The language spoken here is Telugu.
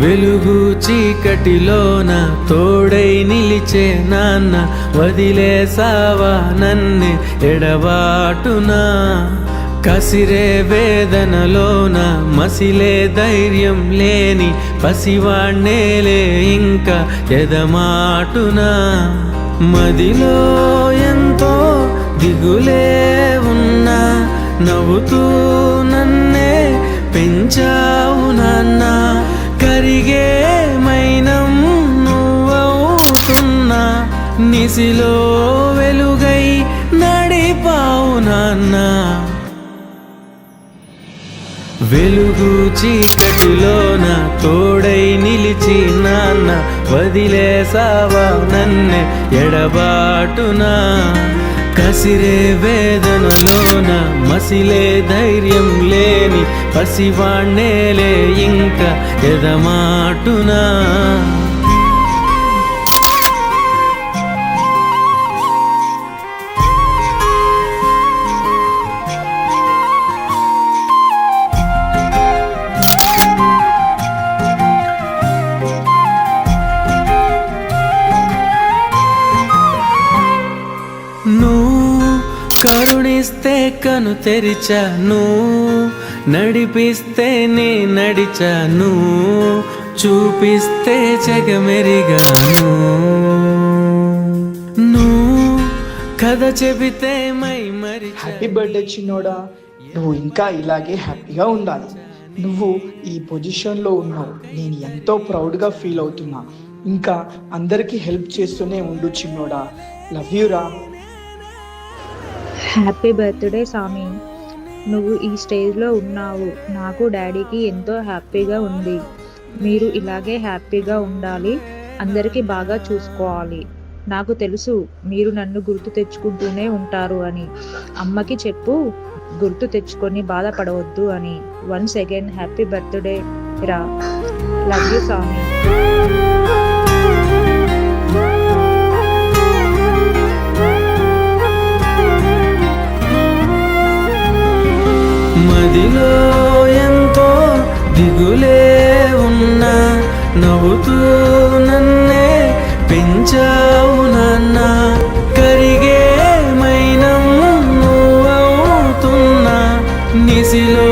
వెలుగు చీకటిలోన తోడై నిలిచే నాన్న, వదిలేసావా నన్నే ఎడబాటునా. కసిరే వేదనలోన మసిలే ధైర్యం లేని పసివాణ్ణేలే ఇంకా ఎదమాటునా. మదిలో ఎంతో దిగులే ఉన్నా, నవ్వుతూ నన్నే పెంచావు నాన్న. కరిగే మైనం నువ్వవుతున్నా, నిసిలో వెలుగై నడిపావు నాన్న. వెలుగు చీకటిలోన తోడై నిలిచి నాన్న, వదిలేసావా నన్నే ఎడబాటునా. కసిరే వేదనలోన మసిలే ధైర్యం లేని పసివాణ్ణేలే ఇంకా ఎదమాటునా. నువ్వు కరుణిస్తే కను తెరిచాను, నడిపిస్తే నడిచాను, చూపిస్తే జగమెరిగాను. నువ్వు కథ చెబితే మై మరి. హ్యాపీ బర్త్డే చిన్నోడా, నువ్వు ఇంకా ఇలాగే హ్యాపీగా ఉండాలి. నువ్వు ఈ పొజిషన్లో ఉన్నావు, నేను ఎంతో ప్రౌడ్గా ఫీల్ అవుతున్నా. ఇంకా అందరికీ హెల్ప్ చేస్తూనే ఉండు చిన్నోడా. లవ్ యూ రా. హ్యాపీ బర్త్డే సామి. నువ్వు ఈ స్టేజ్లో ఉన్నావు, నాకు డాడీకి ఎంతో హ్యాపీగా ఉంది. మీరు ఇలాగే హ్యాపీగా ఉండాలి, అందరికీ బాగా చూసుకోవాలి. నాకు తెలుసు మీరు నన్ను గుర్తు తెచ్చుకుంటూనే ఉంటారు అని. అమ్మకి చెప్పు గుర్తు తెచ్చుకొని బాధపడవద్దు అని. వన్స్ అగైన్ హ్యాపీ బర్త్డే రా. లవ్ యూ సామి. మదిలో ఎంతో దిగులే ఉన్నా, నవ్వుతూ నన్నే పెంచావు నాన్న. కరిగే మైనం నువ్వవుతున్నా, నిసిలో